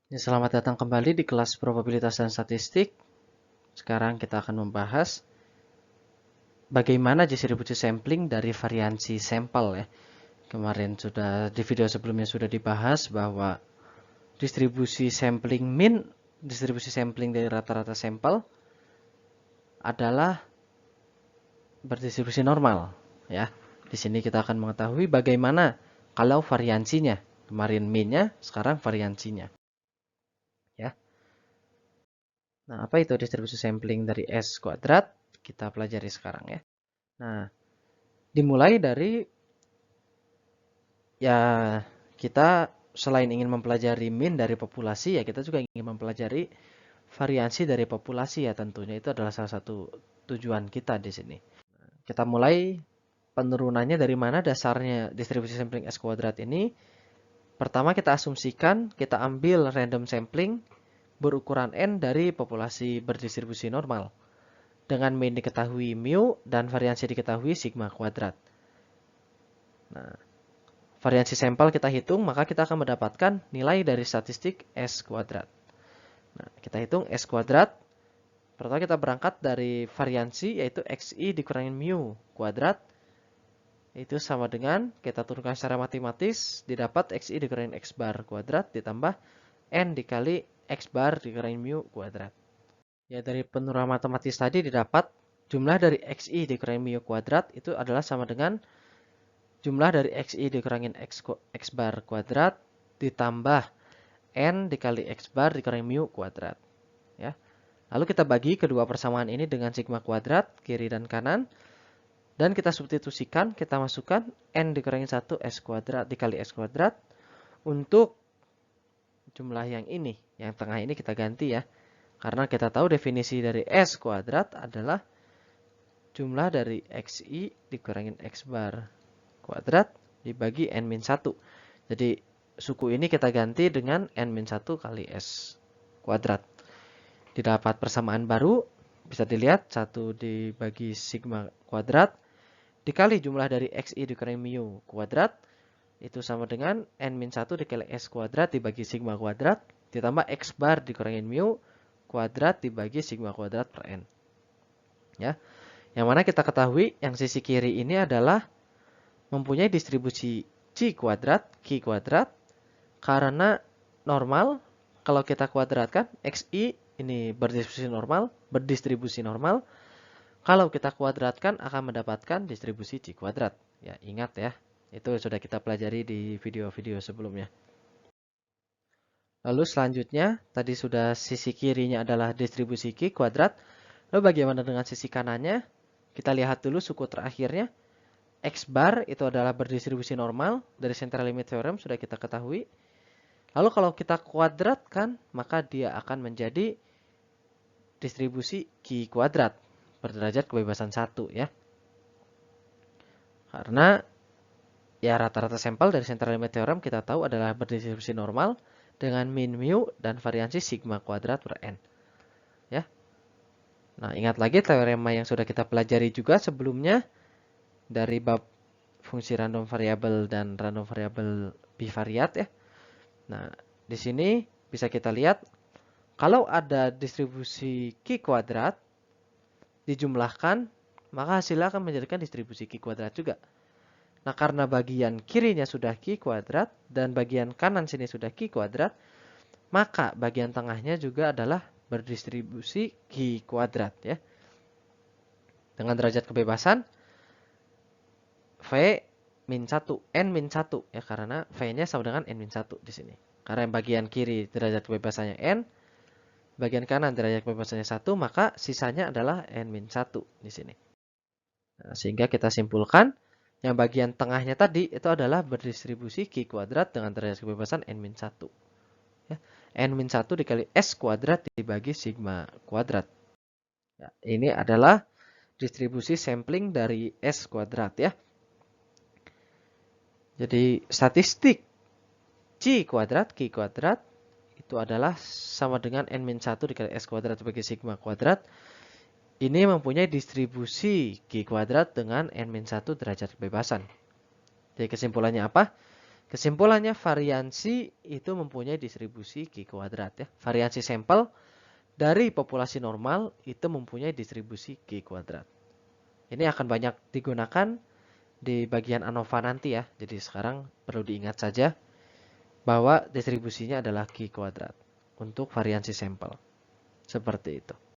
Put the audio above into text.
Ya, selamat datang kembali di kelas probabilitas dan statistik. Sekarang kita akan membahas bagaimana distribusi sampling dari variansi sampel ya. Kemarin sudah di video sebelumnya sudah dibahas bahwa distribusi sampling mean, distribusi sampling dari rata-rata sampel adalah berdistribusi normal ya. Di sini kita akan mengetahui bagaimana kalau variansinya. Kemarin mean-nya, sekarang variansinya ya. Nah, apa itu distribusi sampling dari S kuadrat? Kita pelajari sekarang ya. Nah, dimulai dari ya kita selain ingin mempelajari mean dari populasi ya kita juga ingin mempelajari variansi dari populasi ya tentunya itu adalah salah satu tujuan kita di sini. Kita mulai penurunannya dari mana dasarnya distribusi sampling S kuadrat ini. Pertama kita asumsikan kita ambil random sampling berukuran N dari populasi berdistribusi normal. Dengan mean diketahui mu dan variansi diketahui sigma kuadrat. Nah, variansi sampel kita hitung, maka kita akan mendapatkan nilai dari statistik S kuadrat. Nah, kita hitung S kuadrat. Pertama kita berangkat dari variansi, yaitu XI dikurangin mu kuadrat. Itu sama dengan, kita turunkan secara matematis, didapat XI dikurangin X bar kuadrat, ditambah N dikali X bar dikurangin mu kuadrat. Ya, dari penurunan matematis tadi didapat jumlah dari XI dikurangin mu kuadrat itu adalah sama dengan jumlah dari XI dikurangin X bar kuadrat ditambah N dikali X bar dikurangin mu kuadrat. Ya. Lalu kita bagi kedua persamaan ini dengan sigma kuadrat, kiri dan kanan. Dan kita substitusikan, kita masukkan N dikurangin 1 S kuadrat dikali S kuadrat. Untuk jumlah yang ini, yang tengah ini kita ganti ya. Karena kita tahu definisi dari S kuadrat adalah jumlah dari XI dikurangin X bar kuadrat dibagi N-1. Jadi suku ini kita ganti dengan N-1 kali S kuadrat. Didapat persamaan baru, bisa dilihat 1 dibagi sigma kuadrat dikali jumlah dari XI dikurangin mu kuadrat. Itu sama dengan N-1 dikali S kuadrat dibagi sigma kuadrat ditambah X bar dikurangin mu kuadrat dibagi sigma kuadrat per N. Ya. Yang mana kita ketahui yang sisi kiri ini adalah mempunyai distribusi Q kuadrat, karena normal, kalau kita kuadratkan, XI ini berdistribusi normal, kalau kita kuadratkan akan mendapatkan distribusi Q kuadrat. Ya, ingat ya, itu sudah kita pelajari di video-video sebelumnya. Lalu selanjutnya, tadi sudah sisi kirinya adalah distribusi Q kuadrat. Lalu bagaimana dengan sisi kanannya? Kita lihat dulu suku terakhirnya. X bar itu adalah berdistribusi normal. Dari central limit theorem sudah kita ketahui. Lalu kalau kita kuadratkan, maka dia akan menjadi distribusi Q kuadrat berderajat kebebasan 1 ya. Karena ya rata-rata sampel dari central limit theorem kita tahu adalah berdistribusi normal dengan min mu dan variansi sigma kuadrat per N. Ya. Nah, ingat lagi teorema yang sudah kita pelajari juga sebelumnya dari bab fungsi random variabel dan random variabel bivariat ya. Nah, di sini bisa kita lihat kalau ada distribusi Q kuadrat dijumlahkan, maka hasilnya akan menjadikan distribusi Q kuadrat juga. Nah, karena bagian kirinya sudah Q kuadrat dan bagian kanan sini sudah Q kuadrat, maka bagian tengahnya juga adalah berdistribusi Q kuadrat ya. Dengan derajat kebebasan V min 1, N min 1 ya, karena V-nya sama dengan N min 1 di sini. Karena yang bagian kiri derajat kebebasannya N, bagian kanan derajat kebebasannya 1, maka sisanya adalah N min 1 di sini. Nah, sehingga kita simpulkan yang bagian tengahnya tadi itu adalah berdistribusi Q kuadrat dengan derajat kebebasan N min 1. Ya. N min 1 dikali S kuadrat dibagi sigma kuadrat. Ya, ini adalah distribusi sampling dari S kuadrat ya. Jadi statistik Q kuadrat itu adalah sama dengan N-1 dikali S kuadrat dibagi sigma kuadrat. Ini mempunyai distribusi Q kuadrat dengan N-1 derajat kebebasan. Jadi kesimpulannya apa? Kesimpulannya, variansi itu mempunyai distribusi Q kuadrat ya. Variansi sampel dari populasi normal itu mempunyai distribusi Q kuadrat. Ini akan banyak digunakan di bagian ANOVA nanti ya. Jadi sekarang perlu diingat saja bahwa distribusinya adalah Q kuadrat untuk variansi sampel. Seperti itu.